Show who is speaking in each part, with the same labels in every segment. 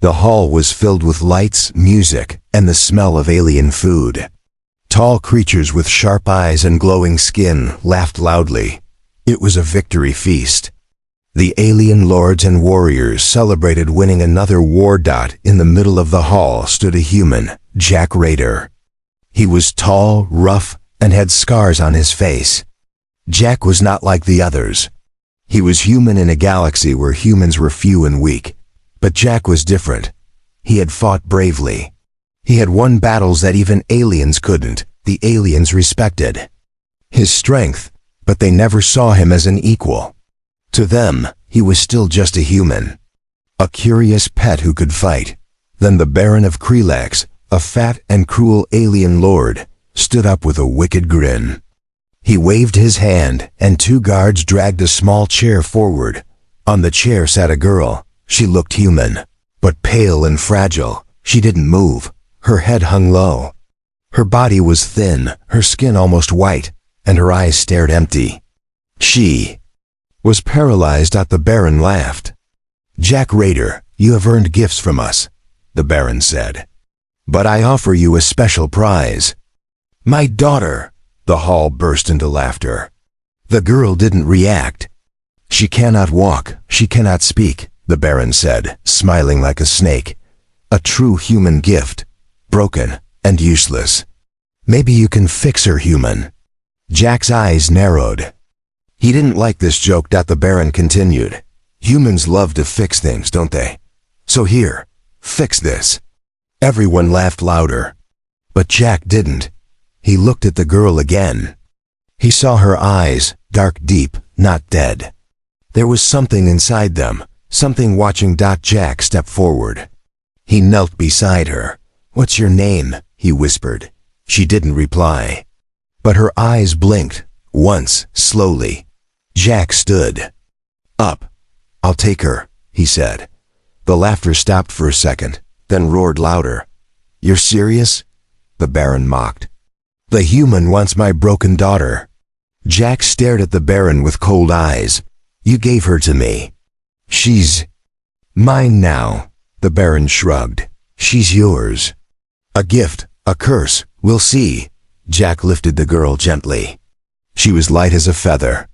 Speaker 1: The hall was filled with lights, music, and the smell of alien food. Tall creatures with sharp eyes and glowing skin laughed loudly. It was a victory feast. The alien lords and warriors celebrated winning another war. In the middle of the hall stood a human, Jack Raider. He was tall, rough, and had scars on his face. Jack was not like the others. He was human in a galaxy where humans were few and weak. But Jack was different. He had fought bravely. He had won battles that even aliens couldn't. The aliens respected his strength, but they never saw him as an equal. To them, he was still just a human. A curious pet who could fight. Then the Baron of Krelax, a fat and cruel alien lord, stood up with a wicked grin. He waved his hand, and two guards dragged a small chair forward. On the chair sat a girl. She looked human, but pale and fragile. She didn't move. Her head hung low. Her body was thin, her skin almost white, and her eyes stared empty. She was paralyzed. The Baron laughed. "Jack Raider, you have earned gifts from us," the Baron said. "But I offer you a special prize." "My daughter!" The hall burst into laughter. The girl didn't react. "She cannot walk, she cannot speak," the Baron said, smiling like a snake. "A true human gift, broken and useless. Maybe you can fix her, human." Jack's eyes narrowed. He didn't like this joke. The Baron continued. "Humans love to fix things, don't they? So here, fix this." Everyone laughed louder. But Jack didn't. He looked at the girl again. He saw her eyes, dark deep, not dead. There was something inside them, something watching. Jack stepped forward. He knelt beside her. "What's your name?" he whispered. She didn't reply. But her eyes blinked, once, slowly. Jack stood up. "I'll take her," he said. The laughter stopped for a second, then roared louder. "You're serious?" the Baron mocked. "The human wants my broken daughter." Jack stared at the Baron with cold eyes. "You gave her to me. She's mine now." The Baron shrugged. "She's yours." "A gift, a curse, we'll see." Jack lifted the girl gently. She was light as a feather.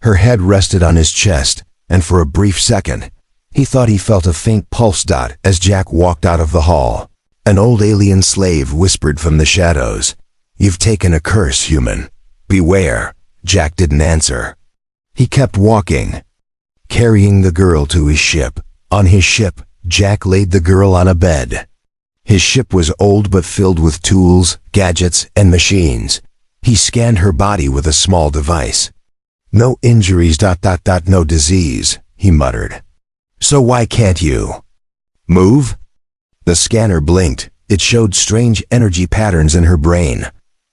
Speaker 1: Her head rested on his chest, and for a brief second, he thought he felt a faint pulse. As Jack walked out of the hall, an old alien slave whispered from the shadows, "You've taken a curse, human. Beware." Jack didn't answer. He kept walking, carrying the girl to his ship. On his ship, Jack laid the girl on a bed. His ship was old but filled with tools, gadgets, and machines. He scanned her body with a small device. "No injuries. No disease," he muttered. "So why can't you move?" The scanner blinked. It showed strange energy patterns in her brain.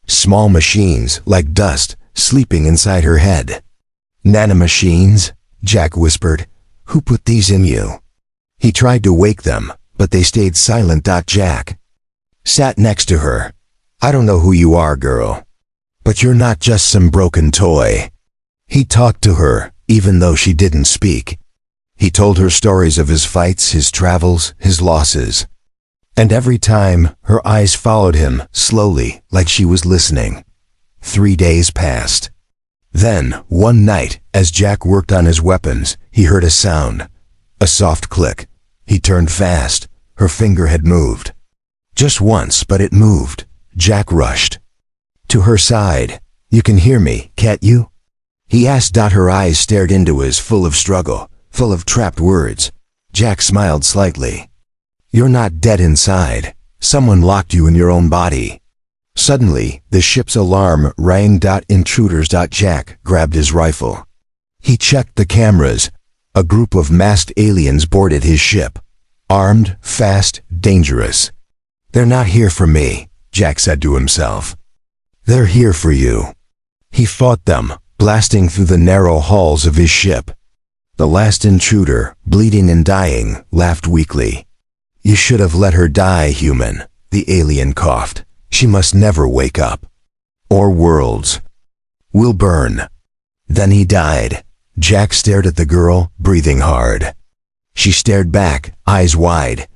Speaker 1: Small machines, like dust, sleeping inside her head. "Nanomachines?" Jack whispered. "Who put these in you?" He tried to wake them, but they stayed silent. Jack sat next to her. "I don't know who you are, girl. But you're not just some broken toy." He talked to her, even though she didn't speak. He told her stories of his fights, his travels, his losses. And every time, her eyes followed him, slowly, like she was listening. 3 days passed. Then, one night, as Jack worked on his weapons, he heard a sound. A soft click. He turned fast. Her finger had moved. Just once, but it moved. Jack rushed to her side. "You can hear me, can't you?" he asked. Her eyes stared into his, full of struggle, full of trapped words. Jack smiled slightly. "You're not dead inside. Someone locked you in your own body." Suddenly, the ship's alarm rang. "Intruders." Jack grabbed his rifle. He checked the cameras. A group of masked aliens boarded his ship. Armed, fast, dangerous. "They're not here for me," Jack said to himself. "They're here for you." He fought them, blasting through the narrow halls of his ship. The last intruder, bleeding and dying, laughed weakly. "You should have let her die, human," the alien coughed. "She must never wake up. Or worlds will burn." Then he died. Jack stared at the girl, breathing hard. She stared back, eyes wide.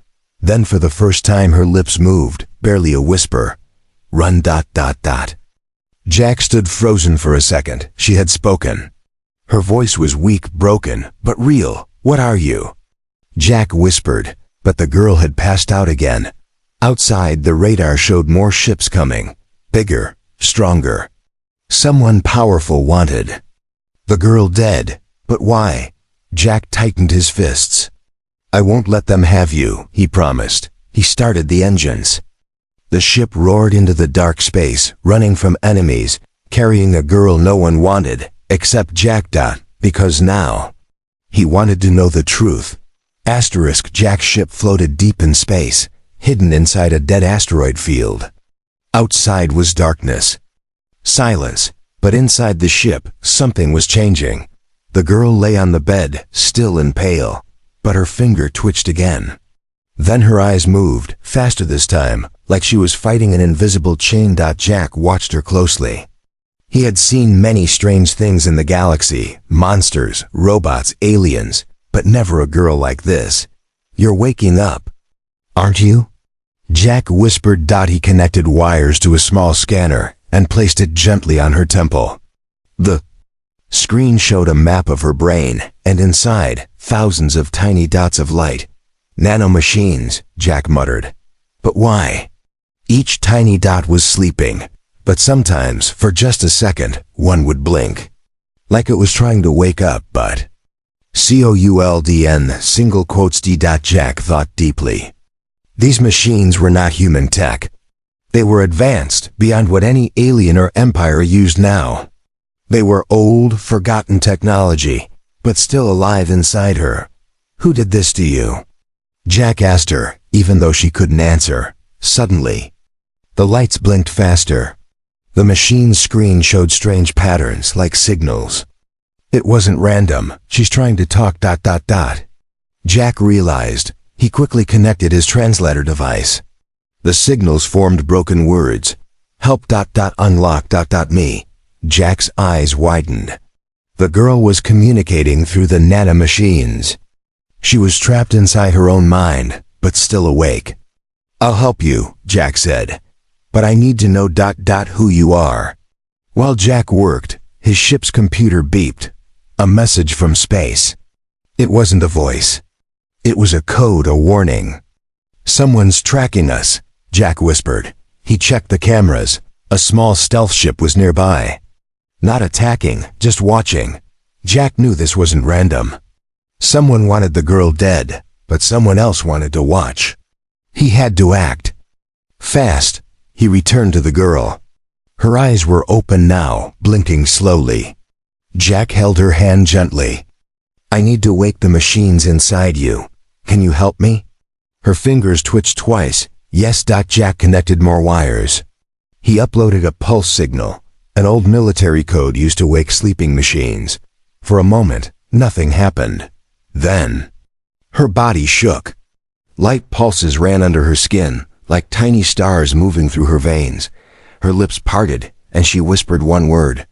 Speaker 1: Then for the first time her lips moved, barely a whisper. Run ... Jack stood frozen for a second. She had spoken. Her voice was weak, broken, but real. What are you? Jack whispered, but the girl had passed out again. Outside, the radar showed more ships coming. Bigger, stronger. Someone powerful wanted. The girl dead. But why? Jack tightened his fists. I won't let them have you, he promised. He started the engines. The ship roared into the dark space, running from enemies, carrying a girl no one wanted, except Jack. Because now, he wanted to know the truth. Jack's ship floated deep in space, hidden inside a dead asteroid field. Outside was darkness. Silence, but inside the ship, something was changing. The girl lay on the bed, still and pale, but her finger twitched again. Then her eyes moved, faster this time, like she was fighting an invisible chain. Jack watched her closely. He had seen many strange things in the galaxy, monsters, robots, aliens, but never a girl like this. You're waking up, aren't you? Jack whispered. He connected wires to a small scanner and placed it gently on her temple. The screen showed a map of her brain, and inside, thousands of tiny dots of light. Nanomachines, Jack muttered. But why? Each tiny dot was sleeping, but sometimes, for just a second, one would blink. Like it was trying to wake up, but... COULDN, single quotes D. Jack thought deeply. These machines were not human tech. They were advanced, beyond what any alien or empire used now. They were old, forgotten technology, but still alive inside her. Who did this to you? Jack asked her, even though she couldn't answer. Suddenly, the lights blinked faster. The machine's screen showed strange patterns, like signals. It wasn't random. She's trying to talk ... Jack realized. He quickly connected his translator device. The signals formed broken words. Help ... unlock ... me. Jack's eyes widened. The girl was communicating through the nanomachines. She was trapped inside her own mind, but still awake. I'll help you, Jack said. But I need to know ... who you are. While Jack worked, his ship's computer beeped. A message from space. It wasn't a voice. It was a code, a warning. Someone's tracking us, Jack whispered. He checked the cameras. A small stealth ship was nearby. Not attacking, just watching. Jack knew this wasn't random. Someone wanted the girl dead, but someone else wanted to watch. He had to act. Fast, he returned to the girl. Her eyes were open now, blinking slowly. Jack held her hand gently. I need to wake the machines inside you. Can you help me? Her fingers twitched twice. Yes. Jack connected more wires. He uploaded a pulse signal, an old military code used to wake sleeping machines. For a moment, nothing happened. Then, her body shook. Light pulses ran under her skin, like tiny stars moving through her veins. Her lips parted, and she whispered one word.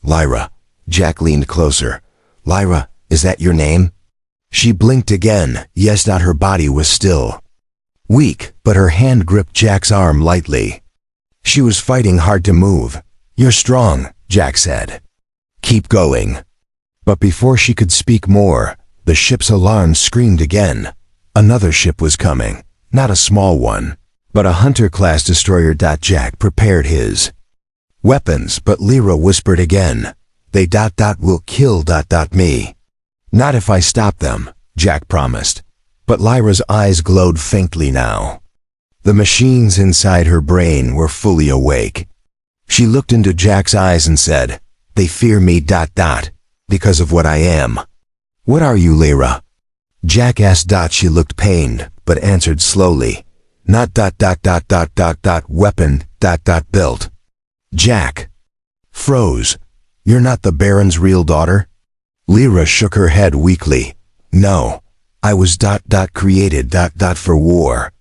Speaker 1: Lyra. Jack leaned closer. Lyra, is that your name? She blinked again. Yes. Her body was still. Weak, but her hand gripped Jack's arm lightly. She was fighting hard to move. You're strong, Jack said. Keep going. But before she could speak more, the ship's alarm screamed again. Another ship was coming. Not a small one, but a Hunter-class destroyer. Jack prepared his weapons, but Lyra whispered again. They ... will kill ... me. Not if I stop them, Jack promised. But Lyra's eyes glowed faintly now. The machines inside her brain were fully awake. She looked into Jack's eyes and said, they fear me ... because of what I am. What are you, Lyra? Jack asked. She looked pained, but answered slowly. Not ... weapon ... built. Jack froze. You're not the Baron's real daughter? Lyra shook her head weakly. No. I was ... created ... for war.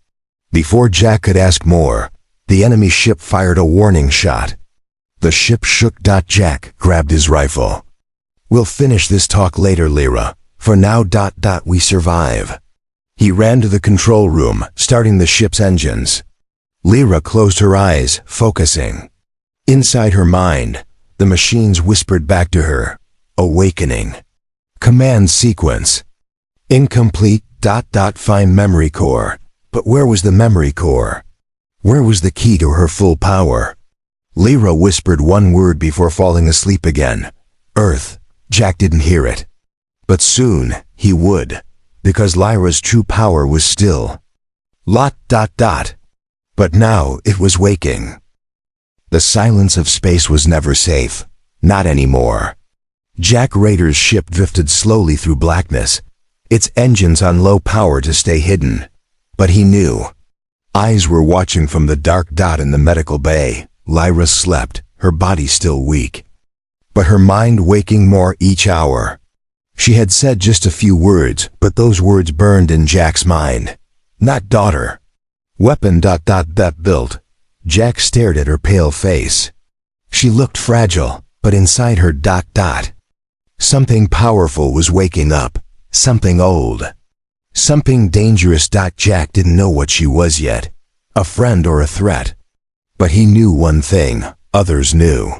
Speaker 1: Before Jack could ask more, the enemy ship fired a warning shot. The ship shook. Jack grabbed his rifle. We'll finish this talk later, Lyra. For now ... we survive. He ran to the control room, starting the ship's engines. Lyra closed her eyes, focusing. Inside her mind, the machines whispered back to her, awakening. Command sequence. Incomplete. Find memory core. But where was the memory core? Where was the key to her full power? Lyra whispered one word before falling asleep again. Earth. Jack didn't hear it. But soon, he would, because Lyra's true power was still. But now it was waking. The silence of space was never safe. Not anymore. Jack Rader's ship drifted slowly through blackness, its engines on low power to stay hidden. But he knew. Eyes were watching from the dark dot in the medical bay. Lyra slept, her body still weak, but her mind waking more each hour. She had said just a few words, but those words burned in Jack's mind. Not daughter. Weapon. That built. Jack stared at her pale face. She looked fragile, but inside her. Something powerful was waking up. Something old. Something dangerous. Jack didn't know what she was yet. A friend or a threat. But he knew one thing, others knew.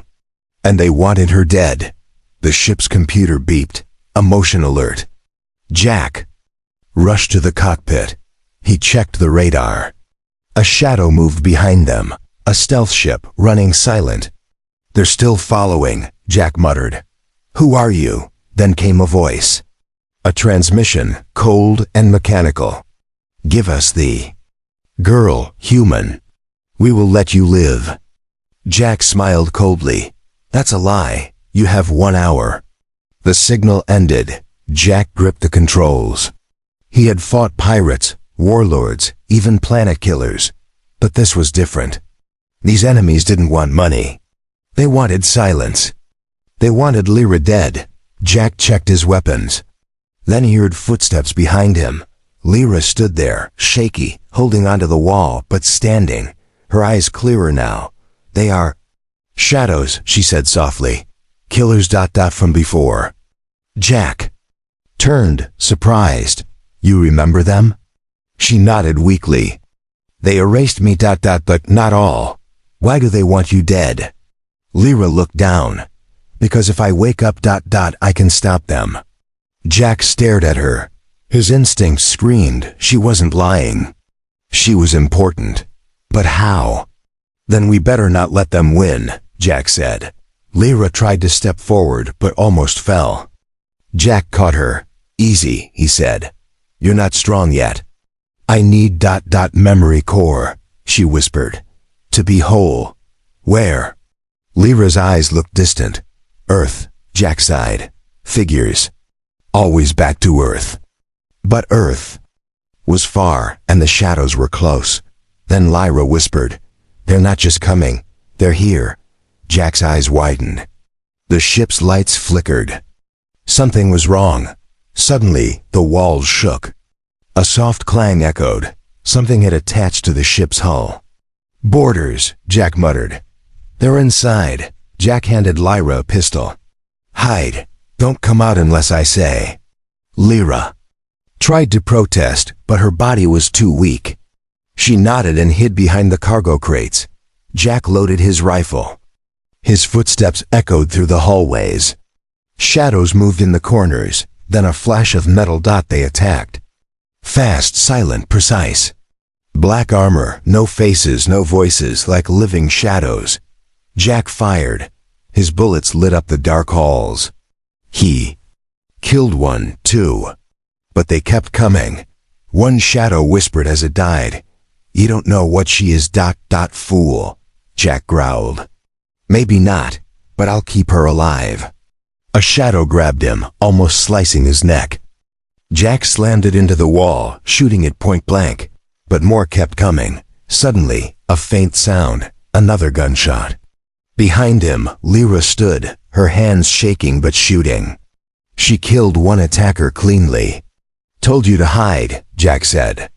Speaker 1: And they wanted her dead. The ship's computer beeped. Emotion alert. Jack rushed to the cockpit. He checked the radar. A shadow moved behind them, a stealth ship running silent. They're still following, Jack muttered. Who are you? Then came a voice. A transmission, cold and mechanical. Give us the girl, human. We will let you live. Jack smiled coldly. That's a lie. You have 1 hour. The signal ended. Jack gripped the controls. He had fought pirates, warlords, even planet killers. But this was different. These enemies didn't want money. They wanted silence. They wanted Lyra dead. Jack checked his weapons. Then he heard footsteps behind him. Lyra stood there, shaky, holding onto the wall, but standing, her eyes clearer now. They are shadows, she said softly. Killers. From before. Jack turned, surprised. You remember them? She nodded weakly. They erased me. But not all. Why do they want you dead? Lyra looked down. Because if I wake up. I can stop them. Jack stared at her. His instincts screamed she wasn't lying. She was important. But how? Then we better not let them win, Jack said. Lyra tried to step forward but almost fell. Jack caught her. Easy, he said. You're not strong yet. I need. Memory core, she whispered. To be whole. Where? Lyra's eyes looked distant. Earth, Jack sighed. Figures. Always back to Earth. But Earth was far, and the shadows were close. Then Lyra whispered, They're not just coming, they're here. Jack's eyes widened. The ship's lights flickered. Something was wrong. Suddenly, the walls shook. A soft clang echoed. Something had attached to the ship's hull. Boarders, Jack muttered. They're inside. Jack handed Lyra a pistol. Hide. Don't come out unless I say. Lyra tried to protest, but her body was too weak. She nodded and hid behind the cargo crates. Jack loaded his rifle. His footsteps echoed through the hallways. Shadows moved in the corners, then a flash of metal. They attacked. Fast, silent, precise. Black armor, no faces, no voices, like living shadows. Jack fired. His bullets lit up the dark halls. He killed one, too. But they kept coming. One shadow whispered as it died. You don't know what she is. Fool, Jack growled. Maybe not, but I'll keep her alive. A shadow grabbed him, almost slicing his neck. Jack slammed it into the wall, shooting it point blank. But more kept coming. Suddenly, a faint sound, another gunshot. Behind him, Lyra stood, her hands shaking but shooting. She killed one attacker cleanly. Told you to hide, Jack said.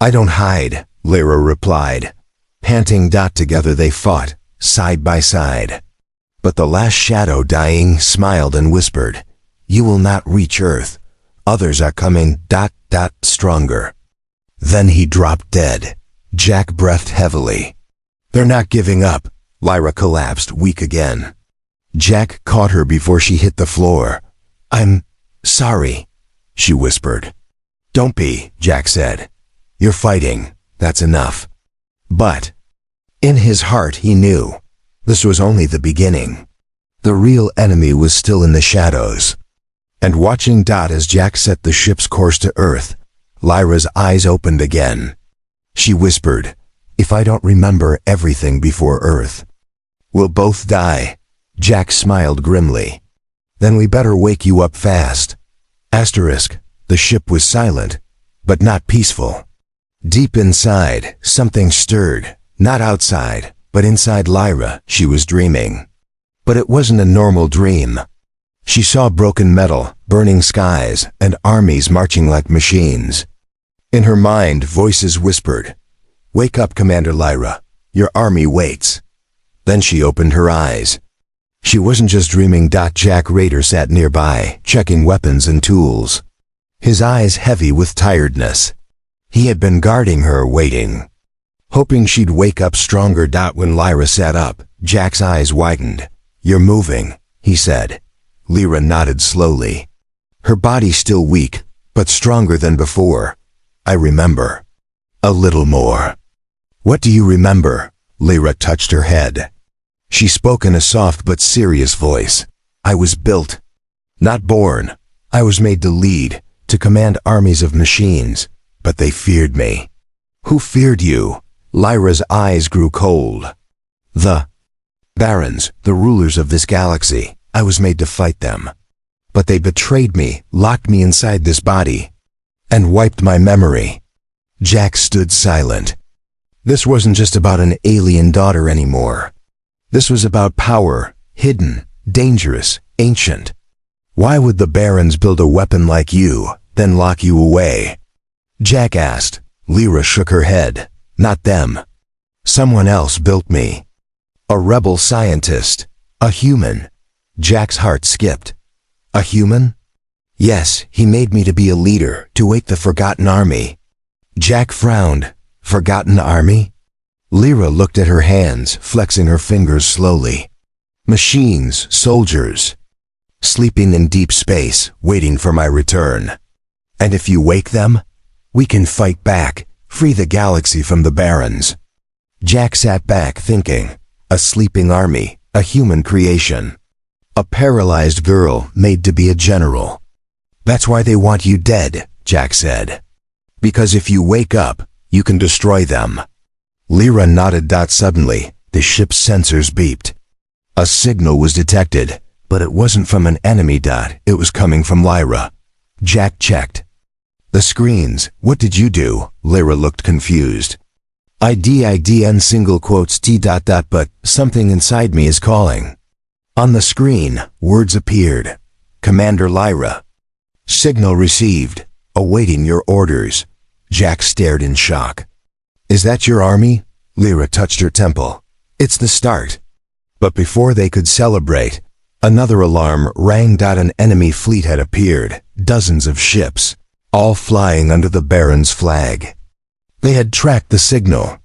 Speaker 1: I don't hide, Lyra replied. Panting. Together they fought, side by side. But the last shadow dying smiled and whispered, You will not reach Earth. Others are coming, stronger. Then he dropped dead. Jack breathed heavily. They're not giving up. Lyra collapsed, weak again. Jack caught her before she hit the floor. I'm sorry, she whispered. Don't be, Jack said. You're fighting. That's enough. But in his heart he knew this was only the beginning. The real enemy was still in the shadows. And watching as Jack set the ship's course to Earth, Lyra's eyes opened again. She whispered, if I don't remember everything before Earth, we'll both die. Jack smiled grimly. Then we better wake you up fast. Asterisk, the ship was silent, but not peaceful. Deep inside, something stirred, not outside, but inside Lyra. She was dreaming. But it wasn't a normal dream. She saw broken metal, burning skies, and armies marching like machines. In her mind, voices whispered, wake up, Commander Lyra. Your army waits. Then she opened her eyes. She wasn't just dreaming. Jack Rader sat nearby, checking weapons and tools. His eyes heavy with tiredness. He had been guarding her, waiting, hoping she'd wake up stronger. When Lyra sat up, Jack's eyes widened. You're moving, he said. Lyra nodded slowly. Her body still weak, but stronger than before. I remember. A little more. What do you remember? Lyra touched her head. She spoke in a soft but serious voice. I was built, not born. I was made to lead, to command armies of machines, but they feared me. Who feared you? Lyra's eyes grew cold. The Barons, the rulers of this galaxy. I was made to fight them. But they betrayed me, locked me inside this body, and wiped my memory. Jack stood silent. This wasn't just about an alien daughter anymore. This was about power, hidden, dangerous, ancient. Why would the Barons build a weapon like you, then lock you away? Jack asked. Lyra shook her head. Not them. Someone else built me. A rebel scientist. A human. Jack's heart skipped. A human? Yes, he made me to be a leader, to wake the forgotten army. Jack frowned. Forgotten army? Lyra looked at her hands, flexing her fingers slowly. Machines, soldiers, sleeping in deep space, waiting for my return. And if you wake them, we can fight back, free the galaxy from the Barons. Jack sat back thinking. A sleeping army, a human creation. A paralyzed girl made to be a general. That's why they want you dead, Jack said. Because if you wake up, you can destroy them. Lyra nodded. Suddenly, the ship's sensors beeped. A signal was detected, but it wasn't from an enemy. It was coming from Lyra. Jack checked. The screens. What did you do? Lyra looked confused. IDIDN single quotes T. But something inside me is calling. On the screen, words appeared. Commander Lyra. Signal received. Awaiting your orders. Jack stared in shock. Is that your army? Lyra touched her temple. It's the start. But before they could celebrate, another alarm rang. An enemy fleet had appeared. Dozens of ships, all flying under the Baron's flag. They had tracked the signal.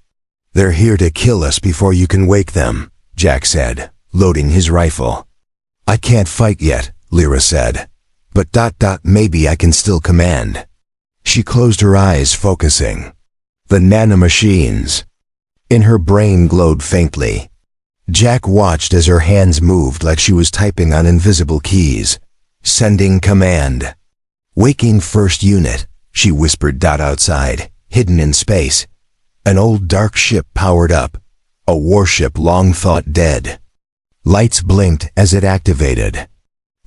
Speaker 1: They're here to kill us before you can wake them, Jack said, loading his rifle. I can't fight yet, Lyra said. But maybe I can still command. She closed her eyes, focusing. The nanomachines. In her brain glowed faintly. Jack watched as her hands moved like she was typing on invisible keys. Sending command. Waking first unit, she whispered. Outside, hidden in space, an old dark ship powered up. A warship long thought dead. Lights blinked as it activated.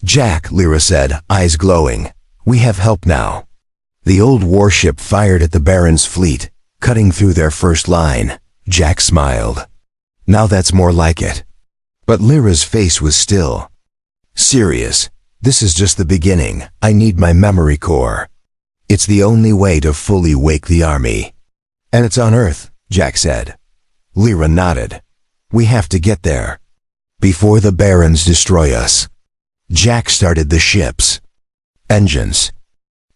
Speaker 1: Jack, Lyra said, eyes glowing. We have help now. The old warship fired at the Baron's fleet, cutting through their first line. Jack smiled. Now that's more like it. But Lyra's face was still serious. This is just the beginning. I need my memory core. It's the only way to fully wake the army. And it's on Earth, Jack said. Lyra nodded. We have to get there. Before the Barons destroy us. Jack started the ships. Engines.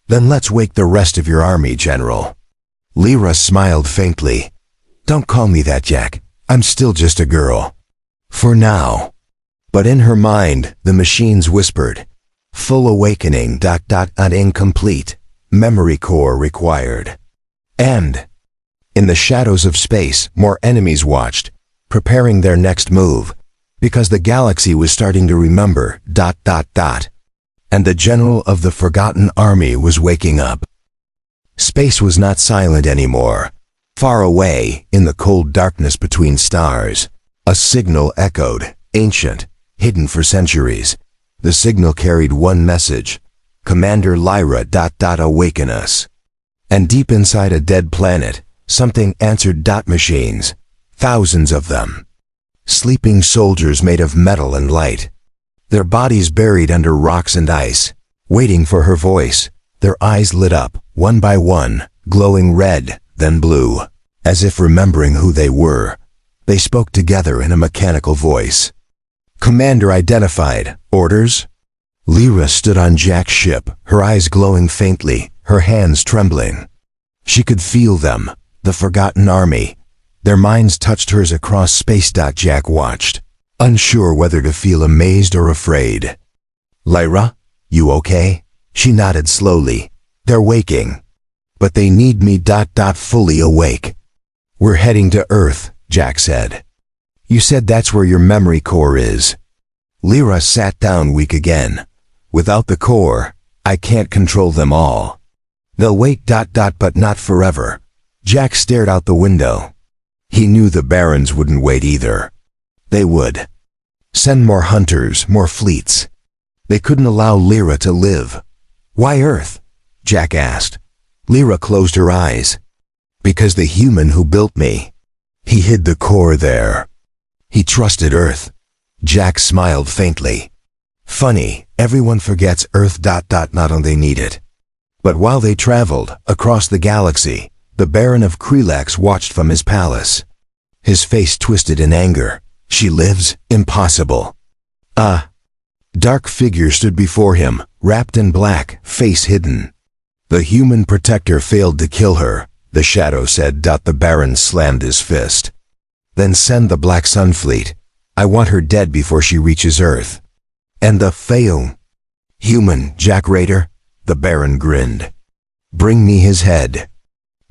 Speaker 1: Then let's wake the rest of your army, General. Lyra smiled faintly. Don't call me that, Jack. I'm still just a girl. For now. But in her mind, the machines whispered, full awakening, incomplete, memory core required. And in the shadows of space, more enemies watched, preparing their next move, because the galaxy was starting to remember, and the general of the forgotten army was waking up. Space was not silent anymore. Far away, in the cold darkness between stars, a signal echoed, ancient, hidden for centuries. The signal carried one message: Commander Lyra, awaken us. And deep inside a dead planet, something answered. Machines, thousands of them. Sleeping soldiers made of metal and light. Their bodies buried under rocks and ice, waiting for her voice. Their eyes lit up, one by one, glowing red, then blue. As if remembering who they were, they spoke together in a mechanical voice. Commander identified. Orders? Lyra stood on Jack's ship, her eyes glowing faintly, her hands trembling. She could feel them, the forgotten army. Their minds touched hers across space. Jack watched, unsure whether to feel amazed or afraid. Lyra, you okay? She nodded slowly. They're waking. But they need me. Fully awake. We're heading to Earth, Jack said. You said that's where your memory core is. Lyra sat down, weak again. Without the core, I can't control them all. They'll wait. But not forever. Jack stared out the window. He knew the Barons wouldn't wait either. They would send more hunters, more fleets. They couldn't allow Lyra to live. Why Earth? Jack asked. Lyra closed her eyes. Because the human who built me. He hid the core there. He trusted Earth. Jack smiled faintly. Funny, everyone forgets Earth. Not on they need it. But while they traveled across the galaxy, the Baron of Krelax watched from his palace. His face twisted in anger. She lives? Impossible. Dark figure stood before him, wrapped in black, face hidden. The human protector failed to kill her, the shadow said. The Baron slammed his fist. Then send the Black Sun Fleet. I want her dead before she reaches Earth. And the fail. Human, Jack Raider? The Baron grinned. Bring me his head.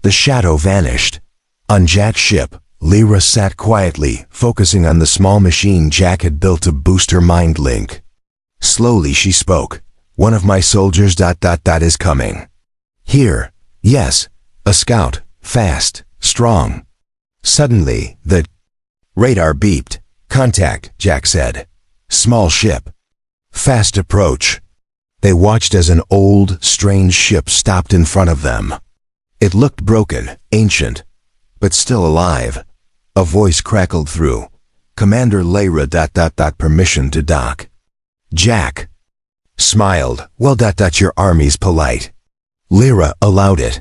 Speaker 1: The shadow vanished. On Jack's ship, Lyra sat quietly, focusing on the small machine Jack had built to boost her mind link. Slowly she spoke. One of my soldiers. Is coming. Here. Yes. A scout. Fast. Strong. Suddenly, the radar beeped. Contact, Jack said. Small ship. Fast approach. They watched as an old, strange ship stopped in front of them. It looked broken, ancient, but still alive. A voice crackled through. Commander Lyra. Permission to dock. Jack smiled. Well. Your army's polite. Lyra allowed it.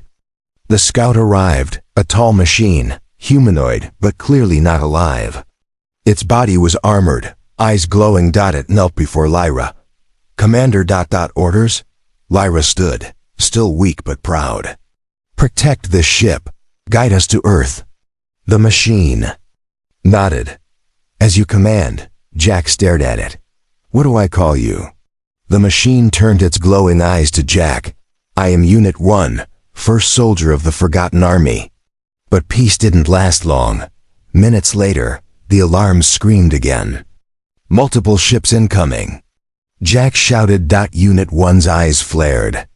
Speaker 1: The scout arrived, a tall machine, humanoid, but clearly not alive. Its body was armored, eyes glowing. It knelt before Lyra. Commander. Orders? Lyra stood, still weak but proud. Protect this ship. Guide us to Earth. The machine nodded. As you command. Jack stared at it. What do I call you? The machine turned its glowing eyes to Jack. I am Unit 1, first soldier of the Forgotten Army. But peace didn't last long. Minutes later, the alarm screamed again. Multiple ships incoming. Jack shouted. Unit 1's eyes flared.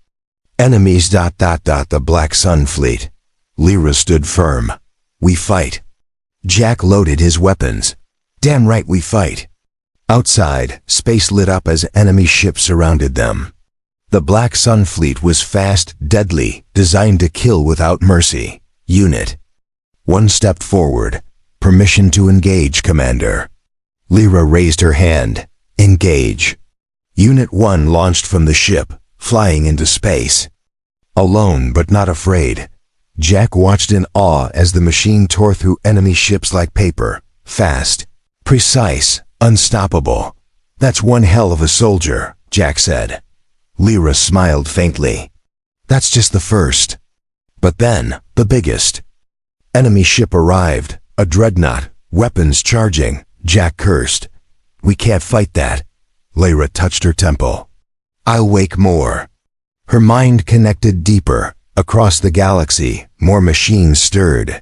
Speaker 1: Enemies. The Black Sun Fleet. Lyra stood firm. We fight. Jack loaded his weapons. Damn right we fight. Outside, space lit up as enemy ships surrounded them. The Black Sun Fleet was fast, deadly, designed to kill without mercy. Unit 1 stepped forward. Permission to engage, Commander. Lyra raised her hand. Engage. Unit 1 launched from the ship, flying into space. Alone but not afraid. Jack watched in awe as the machine tore through enemy ships like paper. Fast. Precise. Unstoppable. That's one hell of a soldier, Jack said. Lyra smiled faintly. That's just the first. But then, the biggest. Enemy ship arrived, a dreadnought, weapons charging. Jack cursed. We can't fight that. Lyra touched her temple. I'll wake more. Her mind connected deeper. Across the galaxy, more machines stirred.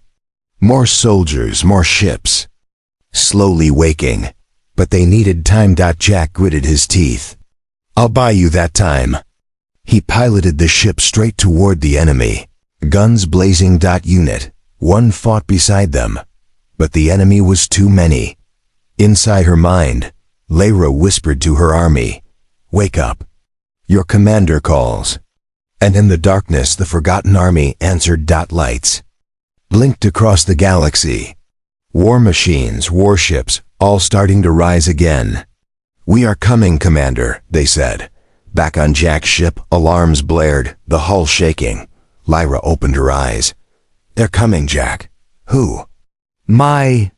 Speaker 1: More soldiers, more ships. Slowly waking. But they needed time. Jack gritted his teeth. I'll buy you that time. He piloted the ship straight toward the enemy. Guns blazing. Unit 1 fought beside them. But the enemy was too many. Inside her mind, Lyra whispered to her army, "Wake up. Your commander calls." And in the darkness the forgotten army answered. Lights blinked across the galaxy. War machines, warships, all starting to rise again. "We are coming, Commander," they said. Back on Jack's ship, alarms blared, the hull shaking. Lyra opened her eyes. "They're coming, Jack." "Who?" "My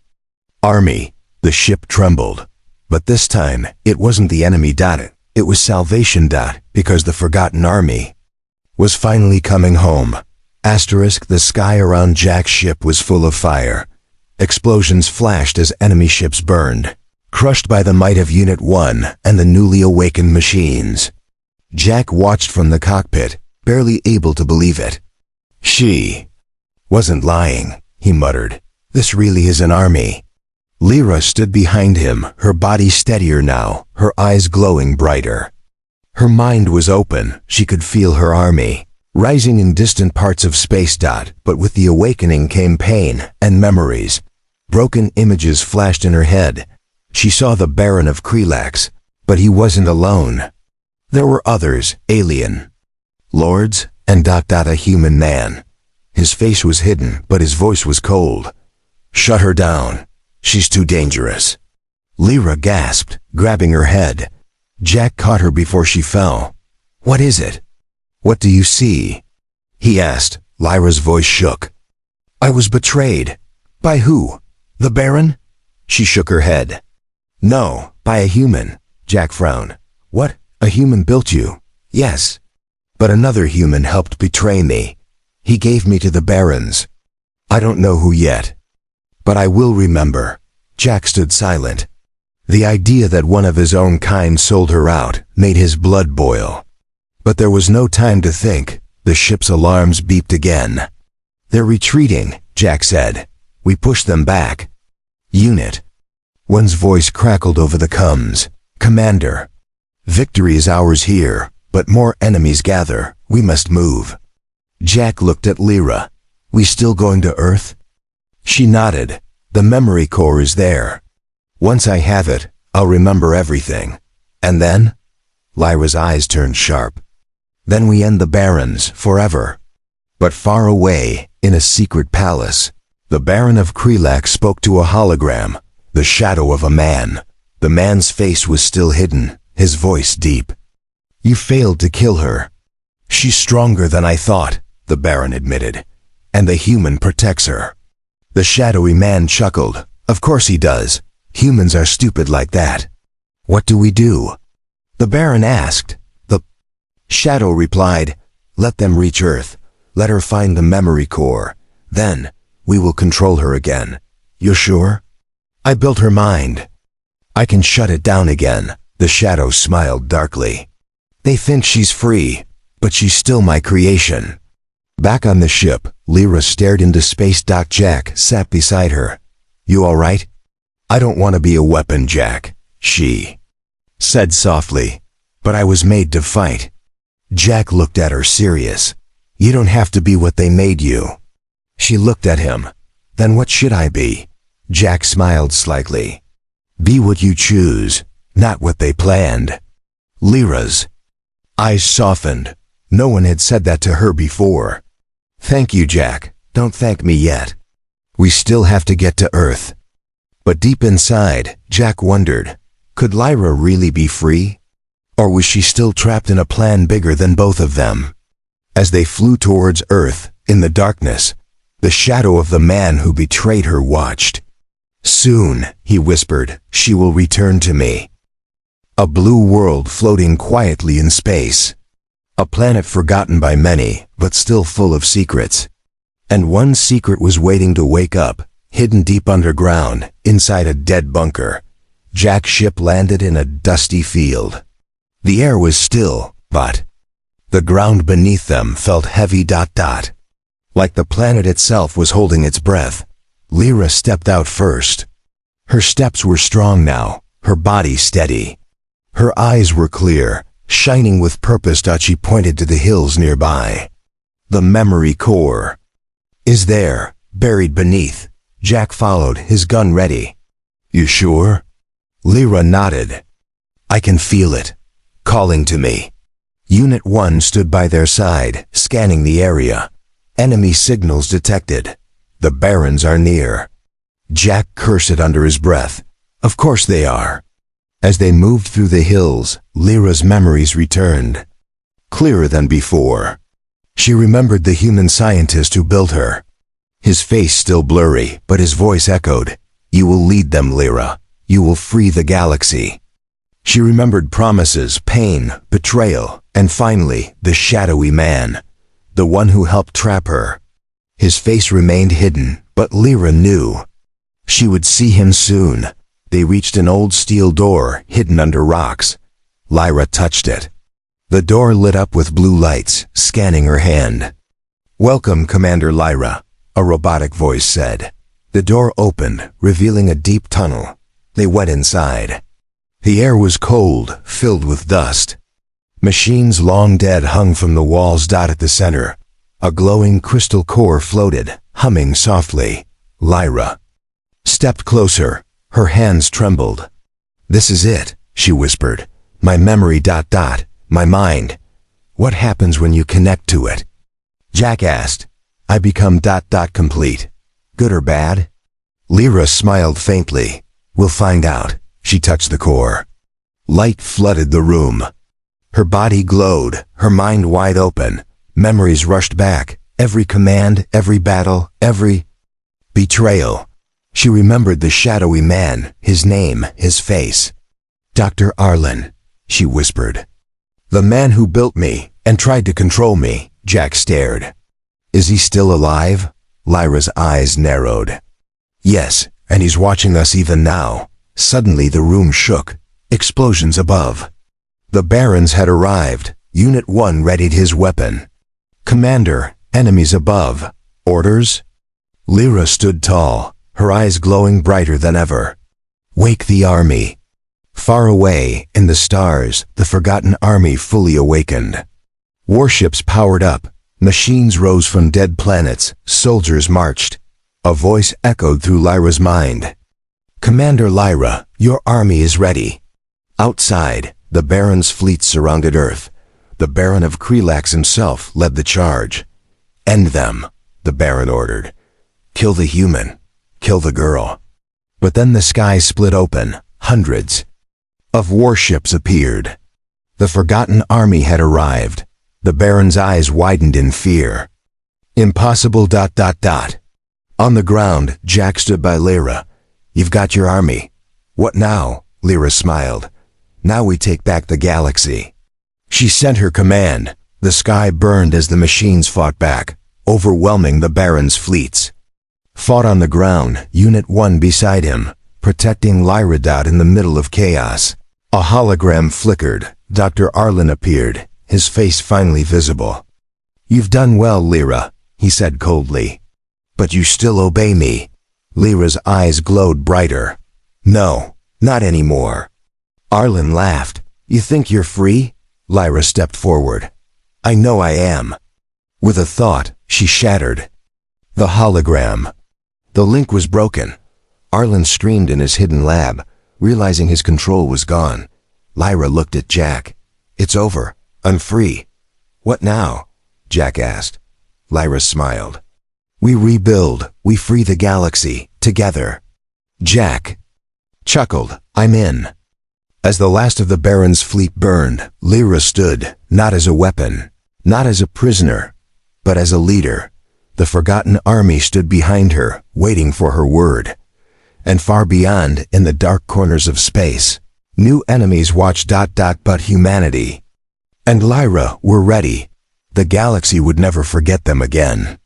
Speaker 1: army." The ship trembled. But this time, it wasn't the enemy. It was salvation. Because the forgotten army was finally coming home. The sky around Jack's ship was full of fire. Explosions flashed as enemy ships burned, crushed by the might of Unit 1 and the newly awakened machines. Jack watched from the cockpit, barely able to believe it. "She wasn't lying," he muttered. "This really is an army." Lyra stood behind him, her body steadier now, her eyes glowing brighter. Her mind was open. She could feel her army rising in distant parts of space. But with the awakening came pain and memories. Broken images flashed in her head. She saw the Baron of Krelax, but he wasn't alone. There were others, alien lords, and a human man. His face was hidden, but his voice was cold. "Shut her down. She's too dangerous." Lyra gasped, grabbing her head. Jack caught her before she fell. "What is it? What do you see?" he asked. Lyra's voice shook. "I was betrayed." "By who? The Baron?" She shook her head. "No, by a human." Jack frowned. "What? A human built you?" "Yes. But another human helped betray me. He gave me to the Barons. I don't know who yet. But I will remember." Jack stood silent. The idea that one of his own kind sold her out made his blood boil. But there was no time to think. The ship's alarms beeped again. "They're retreating," Jack said. "We pushed them back." "Unit 1's voice crackled over the comms. "Commander, victory is ours here, but more enemies gather. We must move." Jack looked at Lyra. "We still going to Earth?" She nodded. "The memory core is there. Once I have it, I'll remember everything." "And then?" Lyra's eyes turned sharp. "Then we end the Barons, forever." But far away, in a secret palace, the Baron of Krelax spoke to a hologram, the shadow of a man. The man's face was still hidden, his voice deep. "You failed to kill her." "She's stronger than I thought," the Baron admitted. "And the human protects her." The shadowy man chuckled. "Of course he does. Humans are stupid like that." "What do we do?" the Baron asked. The shadow replied, "Let them reach Earth. Let her find the memory core. Then, we will control her again." "You're sure?" "I built her mind. I can shut it down again." The shadow smiled darkly. "They think she's free, but she's still my creation." Back on the ship, Lyra stared into space. Jack sat beside her. "You all right?" "I don't want to be a weapon, Jack," she said softly. "But I was made to fight." Jack looked at her serious. "You don't have to be what they made you." She looked at him. "Then what should I be?" Jack smiled slightly. "Be what you choose, not what they planned." Lyra's eyes softened. No one had said that to her before. "Thank you, Jack. Don't thank me yet. We still have to get to Earth." But deep inside, Jack wondered, could Lyra really be free? Or was she still trapped in a plan bigger than both of them? As they flew towards Earth, in the darkness, the shadow of the man who betrayed her watched. "Soon," he whispered, "she will return to me." A blue world floating quietly in space. A planet forgotten by many, but still full of secrets. And one secret was waiting to wake up, hidden deep underground, inside a dead bunker. Jack's ship landed in a dusty field. The air was still, but the ground beneath them felt heavy. Like the planet itself was holding its breath. Lyra stepped out first. Her steps were strong now, her body steady. Her eyes were clear, shining with purpose. She pointed to the hills nearby. The memory core is there, buried beneath. Jack followed, his gun ready. You sure? Lyra nodded. I can feel it, calling to me. Unit 1 stood by their side, scanning the area. Enemy signals detected. The Barons are near. Jack cursed under his breath. Of course they are. As they moved through the hills, Lyra's memories returned. Clearer than before. She remembered the human scientist who built her. His face still blurry, but his voice echoed. You will lead them, Lyra. You will free the galaxy. She remembered promises, pain, betrayal, and finally, the shadowy man. The one who helped trap her. His face remained hidden, but Lyra knew. She would see him soon. They reached an old steel door, hidden under rocks. Lyra touched it. The door lit up with blue lights, scanning her hand. Welcome, Commander Lyra, a robotic voice said. The door opened, revealing a deep tunnel. They went inside. The air was cold, filled with dust. Machines long dead hung from the walls. At the center, a glowing crystal core floated, humming softly. Lyra stepped closer. Her hands trembled. This is it, she whispered. My memory. My mind. What happens when you connect to it? Jack asked. I become complete. Good or bad? Lyra smiled faintly. We'll find out. She touched the core. Light flooded the room. Her body glowed, her mind wide open. Memories rushed back. Every command, every battle, every betrayal. She remembered the shadowy man, his name, his face. Dr. Arlen, she whispered. The man who built me and tried to control me. Jack stared. Is he still alive? Lyra's eyes narrowed. Yes, and he's watching us even now. Suddenly the room shook. Explosions above. The Barons had arrived. Unit 1 readied his weapon. Commander, enemies above. Orders? Lyra stood tall, her eyes glowing brighter than ever. Wake the army. Far away, in the stars, the forgotten army fully awakened. Warships powered up. Machines rose from dead planets. Soldiers marched. A voice echoed through Lyra's mind. Commander Lyra, your army is ready. Outside, the Baron's fleet surrounded Earth. The Baron of Krelax himself led the charge. End them, the Baron ordered. Kill the human. Kill the girl. But then the sky split open. Hundreds of warships appeared. The forgotten army had arrived. The Baron's eyes widened in fear. Impossible. On the ground, Jack stood by Lyra. You've got your army. What now? Lyra smiled. Now we take back the galaxy. She sent her command. The sky burned as the machines fought back, overwhelming the Baron's fleets. Fought on the ground, Unit 1 beside him, protecting Lyra. In the middle of chaos. A hologram flickered. Dr. Arlen appeared, his face finally visible. You've done well, Lyra, he said coldly. But you still obey me. Lyra's eyes glowed brighter. No, not anymore. Arlen laughed. You think you're free? Lyra stepped forward. I know I am. With a thought, she shattered the hologram. The link was broken. Arlen screamed in his hidden lab, realizing his control was gone. Lyra looked at Jack. It's over. I'm free. What now? Jack asked. Lyra smiled. We rebuild. We free the galaxy. Together. Jack chuckled. I'm in. As the last of the Baron's fleet burned, Lyra stood, not as a weapon, not as a prisoner, but as a leader. The forgotten army stood behind her, waiting for her word. And far beyond, in the dark corners of space, new enemies watched. But humanity and Lyra were ready. The galaxy would never forget them again.